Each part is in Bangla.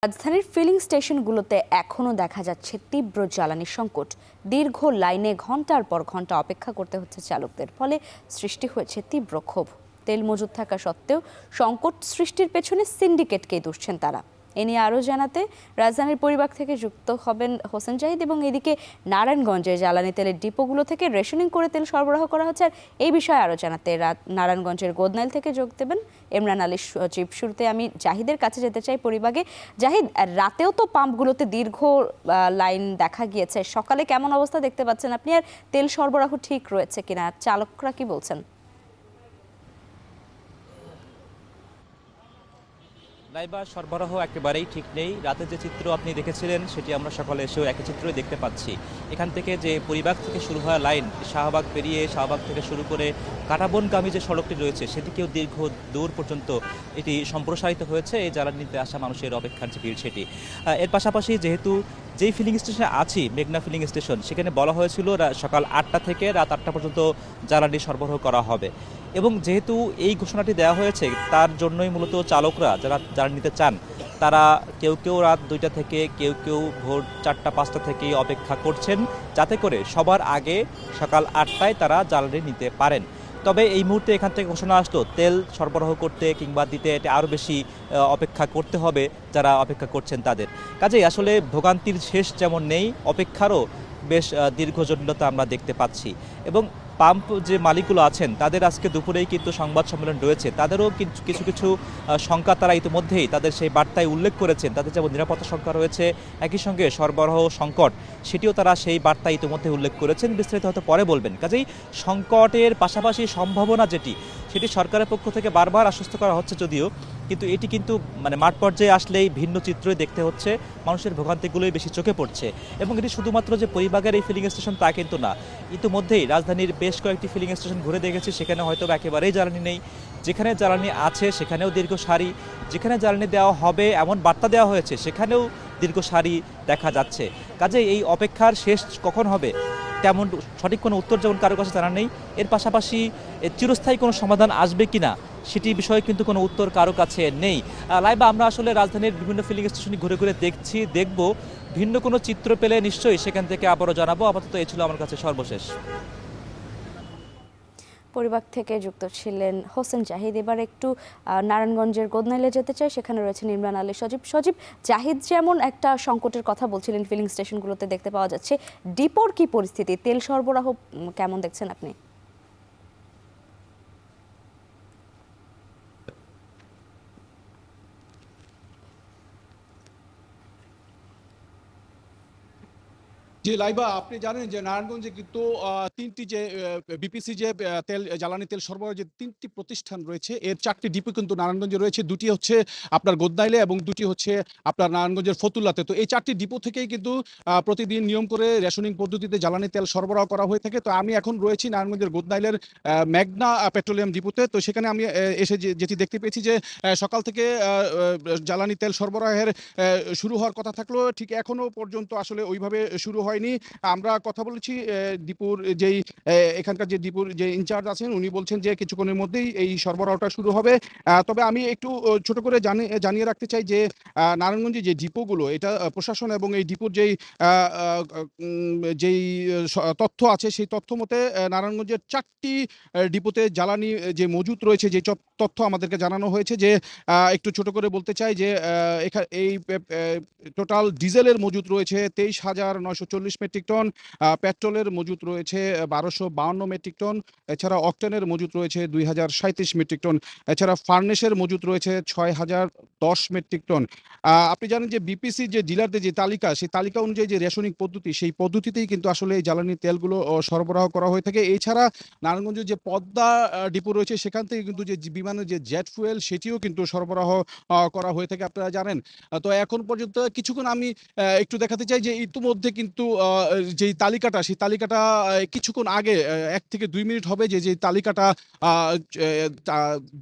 রাজধানীর ফিলিং স্টেশনগুলোতে এখনও দেখা যাচ্ছে তীব্র জ্বালানি সংকট। দীর্ঘ লাইনে ঘন্টার পর ঘন্টা অপেক্ষা করতে হচ্ছে চালকদের, ফলে সৃষ্টি হয়েছে তীব্র ক্ষোভ। তেল মজুদ থাকা সত্ত্বেও সংকট সৃষ্টির পেছনে সিন্ডিকেটকেই দুষছেন তারা। এ নিয়ে আরও জানাতে রাজধানীর পরিবার থেকে যুক্ত হবেন হোসেন জাহিদ, এবং এদিকে নারায়ণগঞ্জে জ্বালানি তেলের ডিপোগুলো থেকে রেশনিং করে তেল সরবরাহ করা হচ্ছে। আর এই বিষয়ে আরও জানাতে নারায়ণগঞ্জের গোদনাইল থেকে যোগ দেবেন ইমরান আলী সজীব। শুরুতে আমি জাহিদের কাছে যেতে চাই পরিবাগে। জাহিদ, রাতেও তো পাম্পগুলোতে দীর্ঘ লাইন দেখা গিয়েছে, সকালে কেমন অবস্থা দেখতে পাচ্ছেন আপনি? আর তেল সরবরাহ ঠিক রয়েছে কিনা, চালকরা কি বলছেন? লাইবা সরবরাহ একেবারেই ঠিক নেই। রাতে যে চিত্র আপনি দেখেছিলেন সেটি আমরা সকালে এসেও একই চিত্রই দেখতে পাচ্ছি। এখান থেকে যে পরিবাগ থেকে শুরু হওয়া লাইন, শাহবাগ পেরিয়ে শাহবাগ থেকে শুরু করে কাঁটাবনগামী যে সড়কটি রয়েছে সেটিকেও দীর্ঘ দূর পর্যন্ত এটি সম্প্রসারিত হয়েছে এই জ্বালানিতে আসা মানুষের অপেক্ষার যে ভিড় সেটি। এর পাশাপাশি যেহেতু যেই ফিলিং স্টেশনে আছি, মেঘনা ফিলিং স্টেশন, সেখানে বলা হয়েছিল সকাল 8টা থেকে রাত 8টা পর্যন্ত জ্বালানি সরবরাহ করা হবে। এবং যেহেতু এই ঘোষণাটি দেওয়া হয়েছে, তার জন্যই মূলত চালকরা যারা নিতে চান তারা কেউ কেউ রাত 2টা থেকে, কেউ কেউ ভোর 4টা 5টা থেকেই অপেক্ষা করছেন, যাতে করে সবার আগে সকাল 8টায় তারা জ্বালানি নিতে পারেন। তবে এই মুহূর্তে এখান থেকে ঘোষণা আসলো তেল সরবরাহ করতে কিংবা দিতে এটা আরও বেশি অপেক্ষা করতে হবে যারা অপেক্ষা করছেন তাদের। কাজেই আসলে ভোগান্তির শেষ যেমন নেই, অপেক্ষারও বেশ দীর্ঘ জটিলতা আমরা দেখতে পাচ্ছি। এবং পাম্প যে মালিকগুলো আছেন তাদের আজকে দুপুরেই কিন্তু সংবাদ সম্মেলন রয়েছে, তাদেরও কিছু কিছু শঙ্কা তারা ইতিমধ্যেই তাদের সেই বার্তায় উল্লেখ করেছেন। তাদের যেমন নিরাপত্তা শঙ্কা রয়েছে, একই সঙ্গে সরবরাহ সংকট সেটিও তারা সেই বার্তায় ইতিমধ্যে উল্লেখ করেছেন। বিস্তারিত হয়তো পরে বলবেন। কাজেই সংকটের পাশাপাশি সম্ভাবনা সেটি সরকারের পক্ষ থেকে বারবার আশ্বস্ত করা হচ্ছে যদিও, কিন্তু এটি কিন্তু মাঠ পর্যায়ে আসলেই ভিন্ন চিত্রই দেখতে হচ্ছে, মানুষের ভোগান্তিগুলোই বেশি চোখে পড়ছে। এবং এটি শুধুমাত্র যে পরিবাগের এই ফিলিং স্টেশন তা কিন্তু না, ইতিমধ্যেই রাজধানীর বেশ কয়েকটি ফিলিং স্টেশন ঘুরে দেখেছি, সেখানে হয়তো একেবারেই জ্বালানি নেই। যেখানে জ্বালানি আছে সেখানেও দীর্ঘ সারি, যেখানে জ্বালানি দেওয়া হবে এমন বার্তা দেওয়া হয়েছে সেখানেও দীর্ঘ সারি দেখা যাচ্ছে। কাজেই এই অপেক্ষার শেষ কখন হবে তেমন সঠিক কোনো উত্তর যেমন কারো কাছে জানা নেই। এর পাশাপাশি চিরস্থায়ী কোনো সমাধান আসবে কিনা সেটি বিষয়ে কিন্তু কোনো উত্তর কারো কাছে নেই। লাইবা আমরা আসলে রাজধানীর বিভিন্ন ফিলিং স্টেশনে ঘুরে ঘুরে দেখব, ভিন্ন কোনো চিত্র পেলে নিশ্চয়ই সেখান থেকে আবারও জানাবো। আপাতত এই ছিল আমার কাছে সর্বশেষ। পরিবার থেকে যুক্ত ছিলেন হোসেন জাহিদ। এবার একটু নারায়ণগঞ্জের গোদনাইলে যেতে চাই, সেখানে রয়েছেন ইমরান আলী সজীব। সজীব, জাহিদ যেমন একটা সংকটের কথা বলছিলেন ফিলিং স্টেশনগুলোতে দেখতে পাওয়া যাচ্ছে, ডিপোর কি পরিস্থিতি, তেল সরবরাহ কেমন দেখছেন আপনি? জি লাইবা, আপনি জানেন যে নারায়ণগঞ্জে কিন্তু তিনটি যে বিপিসি যে জ্বালানি তেল সরবরাহ যে তিনটি প্রতিষ্ঠান রয়েছে, এর 4টি ডিপো কিন্তু নারায়ণগঞ্জে রয়েছে। দুটি হচ্ছে আপনার গোদনাইলে এবং দুটি হচ্ছে আপনার নারায়ণগঞ্জের ফতুল্লাতে। তো এই 4টি ডিপো থেকেই কিন্তু প্রতিদিন নিয়ম করে রেশনিং পদ্ধতিতে জ্বালানি তেল সরবরাহ করা হয়ে থাকে। তো আমি এখন রয়েছি নারায়ণগঞ্জের গোদনাইলের মেঘনা পেট্রোলিয়াম ডিপোতে। তো সেখানে আমি এসে যেটি দেখতে পেয়েছি যে সকাল থেকে জ্বালানি তেল সরবরাহের শুরু হওয়ার কথা থাকলেও ঠিক এখনো পর্যন্ত আসলে ওইভাবে শুরু হয়নি। আমরা কথা বলেছি দীপুর যেই এখানকার যে দীপুর যে ইনচার্জ আছেন, উনি বলছেন যে কিছুক্ষণের মধ্যেই এই সরবরাহটা শুরু হবে। তবে আমি একটু ছোট করে জানিয়ে রাখতে চাই যে নারায়ণগঞ্জে যে ডিপোগুলো, এটা প্রশাসন এবং এই ডিপোর যেই তথ্য আছে সেই তথ্য মতে নারায়ণগঞ্জের 4টি ডিপোতে জ্বালানি যে মজুত রয়েছে, যে তথ্য আমাদেরকে জানানো হয়েছে, যে একটু ছোট করে বলতে চাই যে এই টোটাল ডিজেলের মজুত রয়েছে 23,940 মেট্রিক টন, পেট্রোলের মজুত রয়েছে 1252 মেট্রিক টন, এছাড়া অকটেনের মজুত রয়েছে 2037 মেট্রিক টন, এছাড়া ফার্নেসের মজুত রয়েছে 6010 মেট্রিক টন। আপনি জানেন যে বিপিসি যে ডিলারদের যে তালিকা, সেই তালিকা অনুযায়ী যে রেশনিং পদ্ধতি, সেই পদ্ধতিতেই কিন্তু আসলে এই জ্বালানি তেলগুলো সরবরাহ করা হয়ে থাকে। এছাড়া নারায়ণগঞ্জের যে পদ্মা ডিপো রয়েছে, সেখান থেকে কিন্তু যে বিমানের যে জেট ফুয়েল, সেটিও কিন্তু সরবরাহ করা হয়ে থাকে, আপনারা জানেন। তো এখন পর্যন্ত কিছুক্ষণ আমি একটু দেখাতে চাই যে ইতিমধ্যে কিন্তু যেই তালিকাটা সেই তালিকাটা কিছুক্ষণ আগে 1 থেকে 2 মিনিট হবে যে তালিকাটা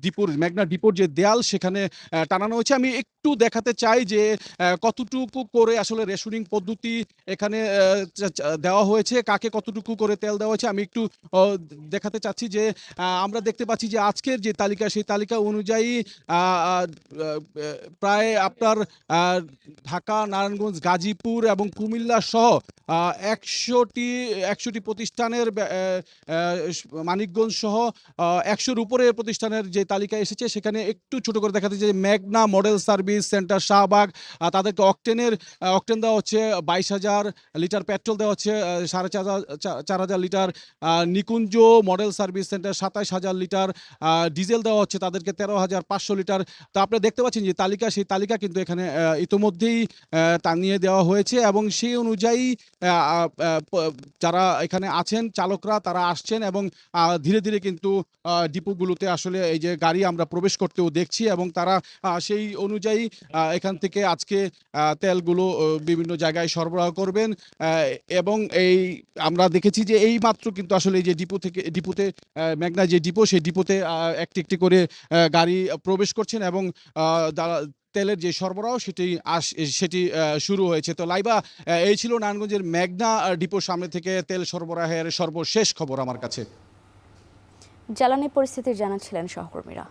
ডিপোর মেঘনা ডিপোর যে দেয়াল সেখানে টানানো হয়েছে। আমি একটু দেখাতে চাই যে কতটুকু করে আসলে রেশনিং পদ্ধতি এখানে দেওয়া হয়েছে, কাকে কতটুকু করে তেল দেওয়া হয়েছে আমি একটু দেখাতে চাচ্ছি যে আমরা দেখতে পাচ্ছি যে আজকের যে তালিকা সেই তালিকা অনুযায়ী প্রায় আপনার ঢাকা, নারায়ণগঞ্জ, গাজীপুর এবং কুমিল্লা সহ 100টি প্রতিষ্ঠানের মানিকগঞ্জ সহ 100-র উপরে প্রতিষ্ঠানের যে তালিকা এসেছে সেখানে একটু ছোট করে দেখাতে যে মেঘনা মডেল সার্ভিস সেন্টার শাহবাগ, তাদেরকে অকটেন দেওয়া হচ্ছে 22,000 লিটার, পেট্রোল দেওয়া হচ্ছে 4,500 litre, Nikunja model service centre 27,000 litre, diesel দেওয়া হচ্ছে তাদেরকে 13,500 লিটার। তো আপনারা দেখতে পাচ্ছেন যে সেই তালিকা কিন্তু এখানে ইতোমধ্যেই টানিয়ে দেওয়া হয়েছে এবং সেই অনুযায়ী যারা এখানে আছেন চালকরা তারা আসছেন এবং ধীরে ধীরে কিন্তু ডিপোগুলোতে আসলে এই যে গাড়ি আমরা প্রবেশ করতেও দেখছি এবং তারা সেই অনুযায়ী এখান থেকে আজকে তেলগুলো বিভিন্ন জায়গায় সরবরাহ করবেন এবং আমরা দেখেছি যে এই মাত্র কিন্তু আসলে এই যে ডিপোতে মেঘনা যে ডিপো সেই ডিপোতে একটি একটি করে গাড়ি প্রবেশ করছেন এবং তেলের যে সরবরাহ সেটি শুরু হয়েছে। তো লাইবা, এই ছিল নারায়ণগঞ্জের মেঘনা ডিপোর সামনে থেকে তেল সরবরাহের সর্বশেষ খবর আমার কাছে। জ্বালানি পরিস্থিতি জানাচ্ছিলেন সহকর্মীরা।